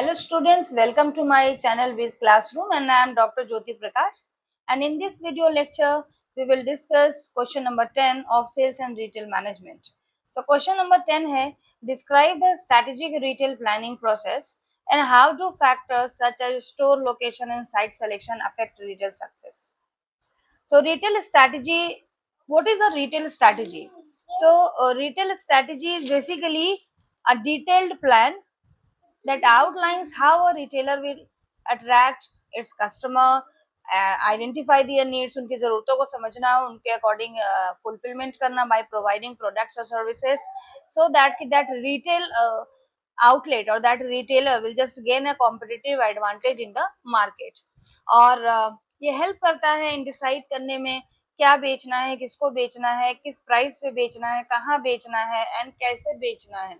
Hello students, welcome to my channel Viz Classroom and I am Dr. Jyoti Prakash, and in this video lecture we will discuss question number 10 of sales and retail management. So question number 10 है describe the strategic retail planning process and how do factors such as store location and site selection affect retail success. So retail strategy, what is a retail strategy? So retail strategy is basically a detailed plan that outlines how a retailer will attract its customer, identify their needs, उनकी ज़रूरतों को समझना, उनके according fulfillment करना by providing products or services, so that that retail outlet or that retailer will just gain a competitive advantage in the market. और ये help करता है इन डिसाइड करने में क्या बेचना है, किसको बेचना है, किस प्राइस पे बेचना है, कहाँ बेचना है एंड कैसे बेचना है.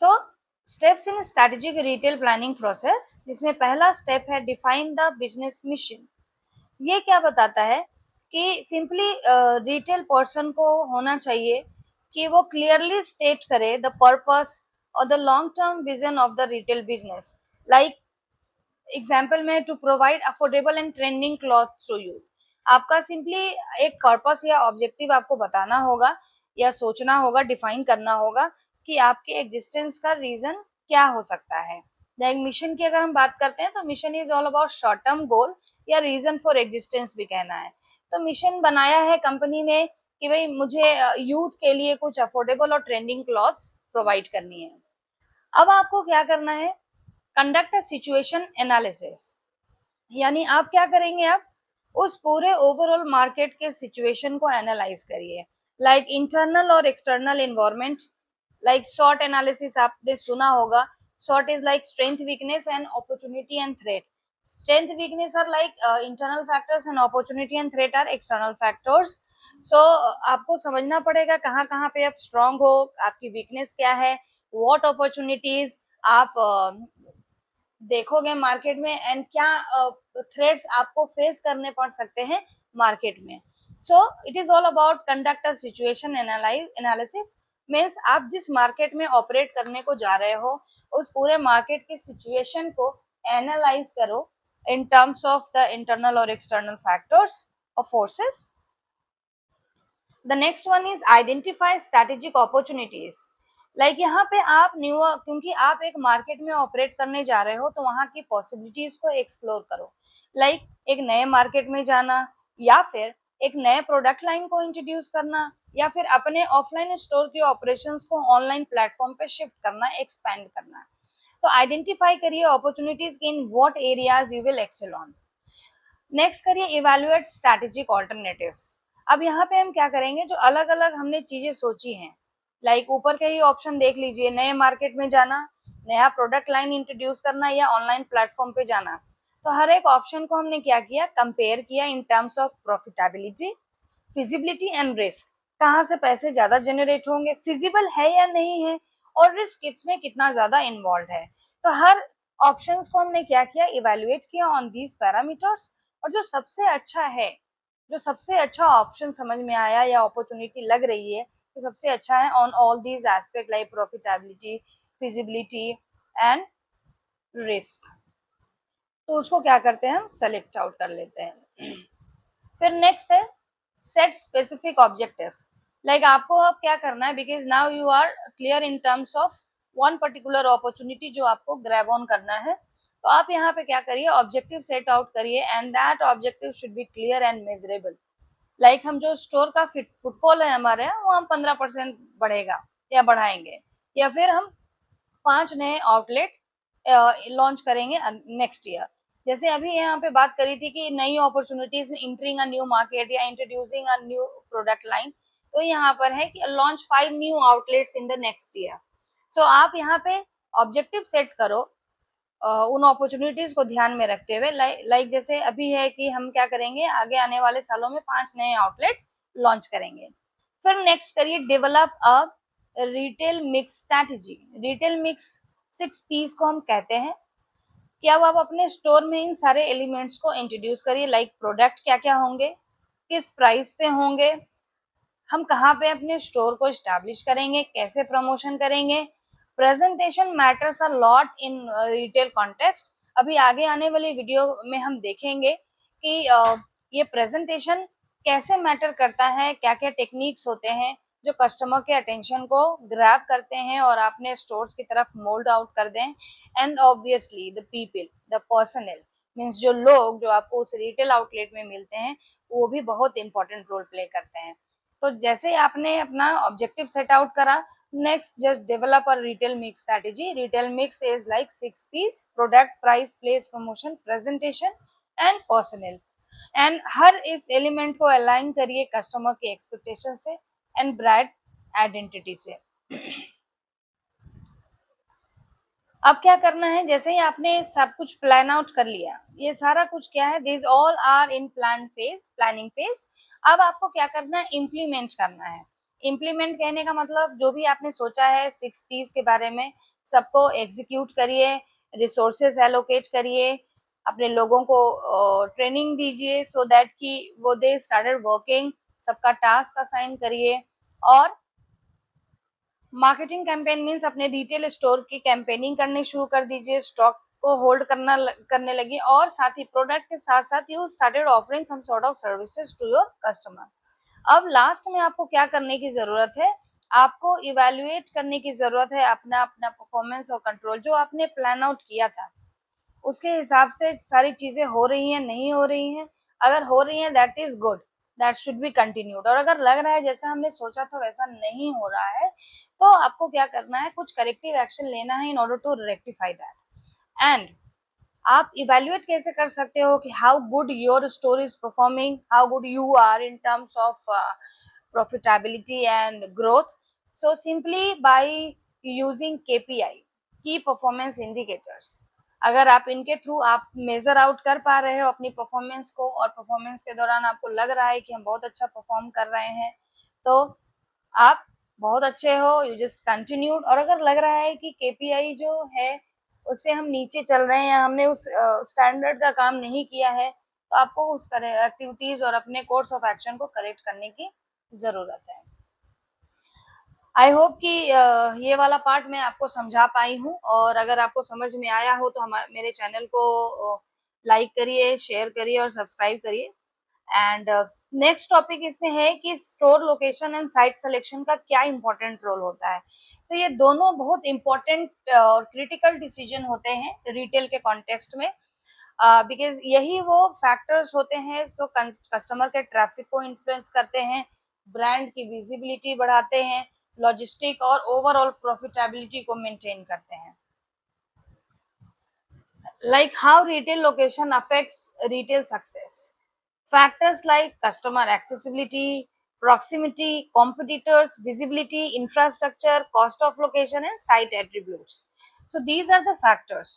So steps in strategic retail planning process, जिसमें पहला स्टेप है डिफाइन द बिजनेस मिशन. ये क्या बताता है कि सिंपली रिटेल पर्सन को होना चाहिए कि वो क्लियरली स्टेट करे द पर्पस और the long term vision of the retail business. Like example में to provide affordable and trending cloth to you. आपका सिंपली एक पर्पस या ऑब्जेक्टिव आपको बताना होगा या सोचना होगा, डिफाइन करना होगा कि आपके एग्जिस्टेंस का रीजन क्या हो सकता है. लाइक मिशन की अगर हम बात करते हैं तो mission is all about short term goal या रीजन फॉर एग्जिस्टेंस भी कहना है. तो मिशन बनाया है कंपनी ने कि भाई मुझे यूथ के लिए कुछ अफोर्डेबल और ट्रेंडिंग क्लॉथ्स प्रोवाइड करनी है. अब आपको क्या करना है, कंडक्ट अ सिचुएशन एनालिसिस. यानी आप क्या करेंगे, आप उस पूरे ओवरऑल मार्केट के सिचुएशन को एनालाइज करिए. लाइक इंटरनल और external environment. Like SWOT analysis आपने सुना होगा. SWOT is like strength, weakness and opportunity and threat. Strength weakness are like internal factors and opportunity and threat are external factors. So आपको समझना पड़ेगा कहाँ कहाँ पे आप स्ट्रांग हो, आपकी वीकनेस क्या है, व्हाट अपॉर्चुनिटीज आप देखोगे मार्केट में एंड क्या थ्रेट्स आपको फेस करने पड़ सकते हैं मार्केट में. So it is all about conduct a situation analysis. Means आप जिस मार्केट में ऑपरेट करने को जा रहे हो उस पूरे मार्केट की सिचुएशन को एनालाइज करो इन टर्म्स ऑफ द इंटरनल और एक्सटर्नल फैक्टर्स और forces. The next one is identify strategic opportunities. Like यहाँ पे आप न्यू, क्योंकि आप एक मार्केट में ऑपरेट करने जा रहे हो तो वहाँ की पॉसिबिलिटीज को एक्सप्लोर करो. लाइक एक नए मार्केट में जाना, या फिर एक नए प्रोडक्ट लाइन को इंट्रोड्यूस करना, या फिर अपने ऑफलाइन स्टोर के ऑपरेशंस को ऑनलाइन प्लेटफॉर्म पे शिफ्ट करना, एक्सपेंड करना. तो आइडेंटिफाई करिए opportunities in what areas you will excel on. Next करिए इवैल्यूएट स्ट्रेटेजिक ऑल्टरनेटिव्स. अब यहाँ पे हम क्या करेंगे, जो अलग अलग हमने चीजें सोची हैं, लाइक ऊपर के ही ऑप्शन देख लीजिए, नए मार्केट में जाना, नया प्रोडक्ट लाइन इंट्रोड्यूस करना या ऑनलाइन प्लेटफॉर्म पे जाना. तो हर एक ऑप्शन को हमने क्या किया, कंपेयर किया इन terms of profitability, feasibility and risk. कहाँ से पैसे ज्यादा जनरेट होंगे, फिजिबल है या नहीं है, और रिस्क इसमें कितना ज्यादा इन्वॉल्व है. तो हर ऑप्शंस को हमने क्या किया, इवेल्युएट किया ऑन दीज पैरामीटर्स. और जो सबसे अच्छा है, जो सबसे अच्छा ऑप्शन समझ में आया या अपॉर्चुनिटी लग रही है तो सबसे अच्छा है on all these aspect like profitability, feasibility and risk. तो उसको क्या करते हैं, हम सेलेक्ट आउट कर लेते हैं. फिर नेक्स्ट है सेट स्पेसिफिक ऑब्जेक्टिव्स. लाइक आपको अब क्या करना है, because now you are clear in terms of one particular opportunity जो आपको ग्रैब ऑन करना है. तो आप यहाँ पे क्या करिए, ऑब्जेक्टिव सेट आउट करिए and that objective should be clear and measurable. Like हम जो स्टोर का फुटफॉल है हमारे यहाँ, वो हम 15% बढ़ेगा या बढ़ाएंगे, या फिर हम 5 नए आउटलेट लॉन्च करेंगे नेक्स्ट ईयर. जैसे अभी यहाँ पे बात करी थी कि नई अपॉर्चुनिटीज में इंटरिंग अ न्यू मार्केट या introducing a new product line. तो यहाँ पर है कि launch 5 new outlets in the next year. तो आप यहाँ पे ऑब्जेक्टिव सेट करो उन अपॉर्चुनिटीज को ध्यान में रखते हुए. लाइक जैसे अभी है कि हम क्या करेंगे, आगे आने वाले सालों में 5 नए आउटलेट लॉन्च करेंगे. फिर नेक्स्ट करिए develop a retail mix strategy. Retail mix 6 P's को हम कहते हैं कि अब आप अपने स्टोर में इन सारे एलिमेंट्स को इंट्रोड्यूस करिए. लाइक प्रोडक्ट क्या क्या होंगे, किस प्राइस पे होंगे, हम कहाँ पे अपने स्टोर को स्टैब्लिश करेंगे, कैसे प्रमोशन करेंगे, presentation matters a lot in retail context. अभी आगे आने वाली वीडियो में हम देखेंगे कि ये प्रेजेंटेशन कैसे मैटर करता है, क्या क्या टेक्निक्स होते हैं जो कस्टमर के अटेंशन को ग्रैब करते हैं और अपने स्टोर्स की तरफ मोल्ड आउट कर दें। And obviously the people, the personal means जो लोग जो आपको उस रिटेल आउटलेट में मिलते हैं वो भी बहुत इंपॉर्टेंट रोल प्ले करते हैं। तो जैसे ही आपने अपना ऑब्जेक्टिव सेट आउट करा, next just develop a retail mix strategy. Retail mix is like 6 P's: product, price, place, promotion, presentation and personal. And हर इस एलिमेंट को अलाइन करिए कस्टमर के एक्सपेक्टेशन से एंड ब्रांड आइडेंटिटी से। अब क्या करना है, जैसे ही आपने सब कुछ प्लान आउट कर लिया, ये सारा कुछ क्या है, this all are in plan phase, planning phase. अब आपको क्या करना है, इम्प्लीमेंट करना है। इम्प्लीमेंट कहने का मतलब जो भी आपने सोचा है 6 P's के बारे में, सबको एग्जीक्यूट करिए, रिसोर्सेज एलोकेट करिए, अपने लोगों को ट्रेनिंग दीजिए सो दैट कि वो दे स्टार्टेड वर्किंग, सबका टास्क असाइन करिए। और मार्केटिंग कैंपेन मीन्स अपने रिटेल स्टोर की कैंपेनिंग करनी शुरू कर दीजिए, स्टॉक को होल्ड करने लगी, और साथ ही प्रोडक्ट के साथ साथ you started offering some sort of services to your customer. अब लास्ट में आपको क्या करने की जरूरत है, आपको इवेल्युएट करने की जरूरत है अपना अपना परफॉर्मेंस और कंट्रोल। जो आपने प्लान आउट किया था उसके हिसाब से सारी चीजें हो रही हैं, नहीं हो रही हैं। अगर हो रही हैं that is good, that should be continued. और अगर लग रहा है जैसा हमने सोचा था वैसा नहीं हो रहा है, तो आपको क्या करना है, कुछ करेक्टिव एक्शन लेना है in order to rectify that. And आप इवेल्युएट कैसे कर सकते हो कि how good your store is performing, how good you are in terms of profitability and growth. So simply by using KPI, key performance indicators. अगर आप इनके through आप मेजर आउट कर पा रहे हो अपनी परफॉर्मेंस को, और परफॉर्मेंस के दौरान आपको लग रहा है कि हम बहुत अच्छा परफॉर्म कर रहे हैं, तो आप बहुत अच्छे हो, यू जस्ट कंटिन्यूड। और अगर लग रहा है कि केपीआई जो है उससे हम नीचे चल रहे हैं या हमने उस स्टैंडर्ड का काम नहीं किया है, तो आपको उस एक्टिविटीज और अपने कोर्स ऑफ एक्शन को करेक्ट करने की जरूरत है। आई होप कि ये वाला पार्ट मैं आपको समझा पाई हूँ, और अगर आपको समझ में आया हो तो मेरे चैनल को लाइक करिए, शेयर करिए और सब्सक्राइब करिए। एंड नेक्स्ट टॉपिक इसमें है कि store location and site selection का क्या इंपॉर्टेंट रोल होता है। तो ये दोनों बहुत इंपॉर्टेंट और क्रिटिकल डिसीजन होते हैं रिटेल के कॉन्टेक्स्ट में, बिकॉज यही वो फैक्टर्स होते हैं जो कस्टमर के ट्रैफिक को इन्फ्लुएंस करते हैं, ब्रांड की विजिबिलिटी बढ़ाते हैं, लॉजिस्टिक और ओवरऑल प्रॉफिटेबिलिटी को मेंटेन करते हैं। Like how retail location affects retail success. Factors like customer accessibility, proximity, competitors, visibility, infrastructure, cost of location and site attributes. So these are the factors,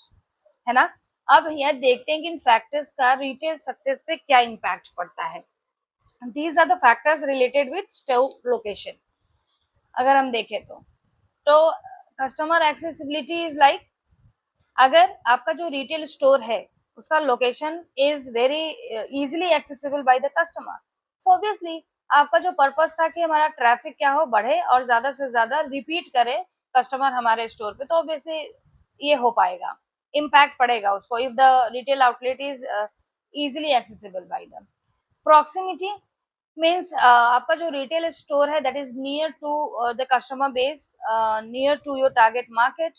है ना। अब यह देखते हैं कि इन फैक्टर्स का रिटेल सक्सेस पे क्या इम्पैक्ट पड़ता है। These are the factors related with store location. अगर हम देखें तो कस्टमर एक्सेसिबिलिटी इज लाइक, अगर आपका जो रिटेल स्टोर है उसका location is very easily accessible by the customer, so obviously आपका जो पर्पस था कि हमारा ट्रैफिक क्या हो, बढ़े और ज्यादा से ज्यादा रिपीट करे कस्टमर हमारे स्टोर पे, तो ऑब्वियसली ये हो पाएगा, इम्पैक्ट पड़ेगा उसको if the retail outlet is easily accessible by the proximity. Means आपका जो रिटेल स्टोर है that is near to the customer base, near to your target market,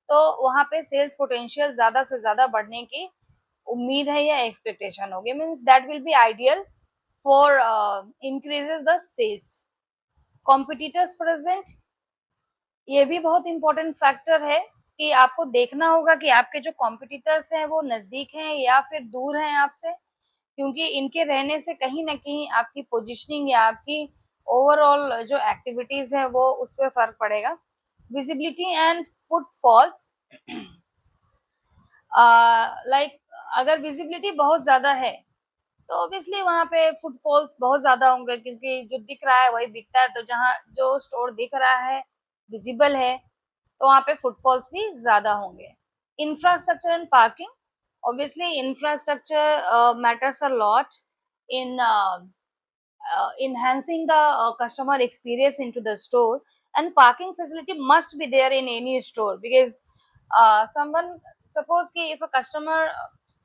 तो वहां पे सेल्स पोटेंशियल ज्यादा से ज्यादा बढ़ने की उम्मीद है या एक्सपेक्टेशन होगी, means that will be ideal for increases the sales. Competitors present, ये भी बहुत इंपॉर्टेंट फैक्टर है कि आपको देखना होगा कि आपके जो कॉम्पिटिटर्स हैं वो नजदीक हैं या फिर दूर हैं आपसे, क्योंकि इनके रहने से कहीं ना कहीं आपकी पोजीशनिंग या आपकी ओवरऑल जो एक्टिविटीज है वो उस पर फर्क पड़ेगा। विजिबिलिटी एंड फुटफॉल्स, लाइक अगर विजिबिलिटी बहुत ज्यादा है तो ऑब्वियसली वहां पे फुटफॉल्स बहुत ज्यादा होंगे, क्योंकि जो दिख रहा है वही बिकता है, तो जहाँ जो स्टोर दिख रहा है, विजिबल है, तो वहां पे फुटफॉल्स भी ज्यादा होंगे। Infrastructure and parking, obviously infrastructure matters a lot in enhancing the customer experience into the store, and parking facility must be there in any store, because someone, suppose ki if a customer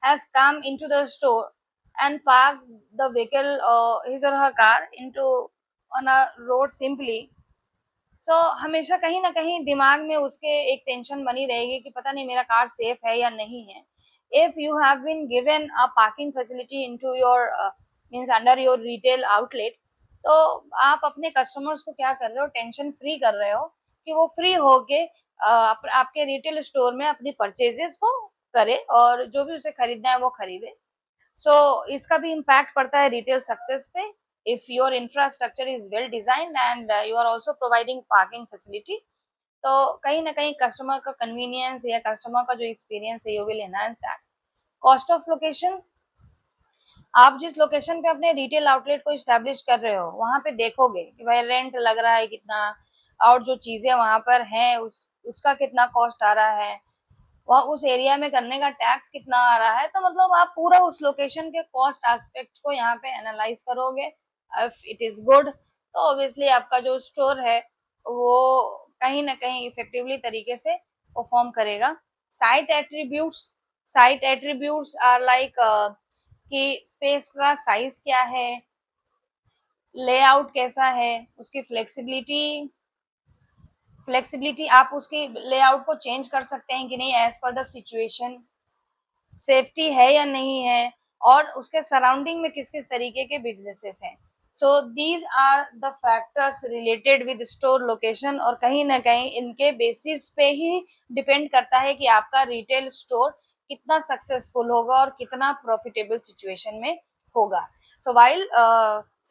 has come into the store and parked the vehicle, his or her car into on a road simply, सो हमेशा कहीं न कहीं दिमाग में उसके एक tension बनी रहेगी कि पता नहीं मेरा कार सेफ है या नहीं है। If you have been given a parking facility into your means under your retail outlet, तो आप अपने कस्टमर्स को क्या कर रहे हो, टेंशन फ्री कर रहे हो कि वो फ्री होके आपके रिटेल स्टोर में अपनी परचेजेस को करे और जो भी उसे खरीदना है वो खरीदे। सो इसका भी इम्पैक्ट पड़ता है रिटेल सक्सेस पे। If your infrastructure is well designed and you are also providing parking facility, तो कहीं ना कहीं कस्टमर का कन्वीनियंस या कस्टमर का जो एक्सपीरियंस है, you will enhance that. Cost of location, आप जिस लोकेशन पे अपने रिटेल आउटलेट को इस्टेब्लिश कर रहे हो वहां पे देखोगे कि भाई रेंट लग रहा है कितना, और जो चीजें वहां पर हैं उसका कितना कॉस्ट आ रहा है, वह उस एरिया में करने का टैक्स कितना आ रहा है। तो मतलब आप पूरा उस लोकेशन के कॉस्ट एस्पेक्ट को यहाँ पे एनालाइज करोगे। इफ इट इज गुड तो ऑब्वियसली आपका जो स्टोर है वो कहीं ना कहीं इफेक्टिवली तरीके से परफॉर्म करेगा। Site attributes, site attributes are like कि स्पेस का साइज क्या है, लेआउट कैसा है, उसकी फ्लेक्सिबिलिटी, आप उसकी लेआउट को चेंज कर सकते हैं कि नहीं as per the situation, safety है या नहीं है, और उसके सराउंडिंग में किस किस तरीके के बिजनेसेस हैं। So these are the factors related with store location, और कहीं ना कहीं इनके बेसिस पे ही डिपेंड करता है कि आपका रिटेल स्टोर कितना सक्सेसफुल होगा और कितना प्रॉफिटेबल सिचुएशन में होगा। So while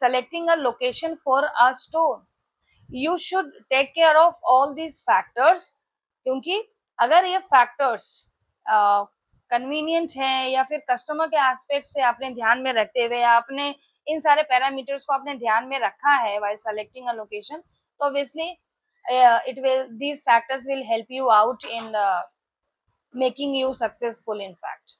selecting a location for a store, you should take care of all these factors, क्योंकि अगर ये फैक्टर्स कन्वीनियंट है या फिर कस्टमर के एस्पेक्ट से आपने ध्यान में रखते हुए आपने इन सारे पैरामीटर्स को आपने ध्यान में रखा है while selecting a location, तो obviously it will, these factors will help you out in making you successful in fact।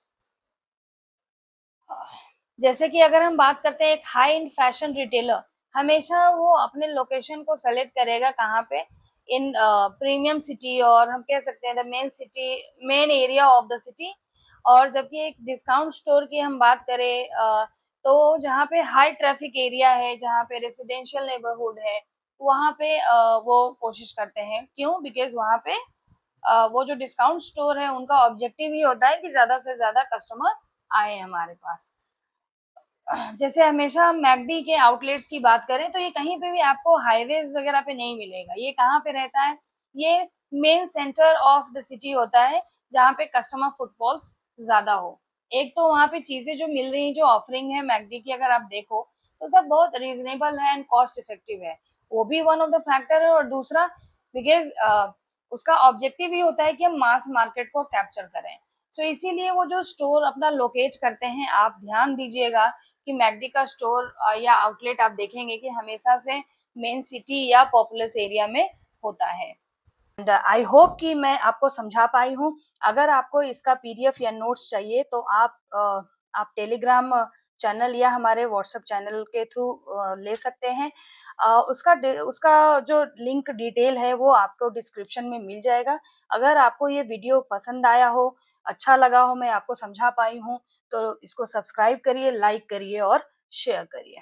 जैसे कि अगर हम बात करते हैं एक हाई एंड फैशन रिटेलर, हमेशा वो अपने लोकेशन को सेलेक्ट करेगा कहाँ पे, इन प्रीमियम सिटी, और हम कह सकते हैं the main city, main area of the city. और जबकि एक डिस्काउंट स्टोर की हम बात करें तो जहाँ पे हाई ट्रैफिक एरिया है, जहाँ पे रेसिडेंशियल नेबरहुड है, वहाँ पे वो कोशिश करते हैं। क्यों? बिकॉज वहाँ पे वो जो डिस्काउंट स्टोर है उनका ऑब्जेक्टिव ही होता है कि ज्यादा से ज्यादा कस्टमर आए हमारे पास। जैसे हमेशा हम मैकडी के आउटलेट्स की बात करें तो ये कहीं पे भी आपको हाईवेज वगैरह पे नहीं मिलेगा। ये कहाँ पे रहता है? ये main centre of the city होता है जहाँ पे कस्टमर फुटफॉल्स ज्यादा हो। एक तो वहाँ पे चीजें जो मिल रही हैं, जो ऑफरिंग है मैकडी की, अगर आप देखो तो सब बहुत रीजनेबल है एंड कॉस्ट इफेक्टिव है, वो भी वन ऑफ द फैक्टर है। और दूसरा बिकॉज उसका ऑब्जेक्टिव ये होता है कि हम मास मार्केट को कैप्चर करें। सो इसीलिए वो जो स्टोर अपना लोकेट करते हैं, आप ध्यान दीजिएगा कि मैकडी का स्टोर या आउटलेट आप देखेंगे कि हमेशा से मेन सिटी या पॉपुलस एरिया में होता है। एंड आई होप कि मैं आपको समझा पाई हूँ। अगर आपको इसका पीडीएफ या नोट्स चाहिए तो आप टेलीग्राम चैनल या हमारे व्हाट्सएप चैनल के थ्रू ले सकते हैं। उसका जो लिंक डिटेल है वो आपको डिस्क्रिप्शन में मिल जाएगा। अगर आपको ये वीडियो पसंद आया हो, अच्छा लगा हो, मैं आपको समझा पाई हूँ, तो इसको सब्सक्राइब करिए, लाइक करिए और शेयर करिए।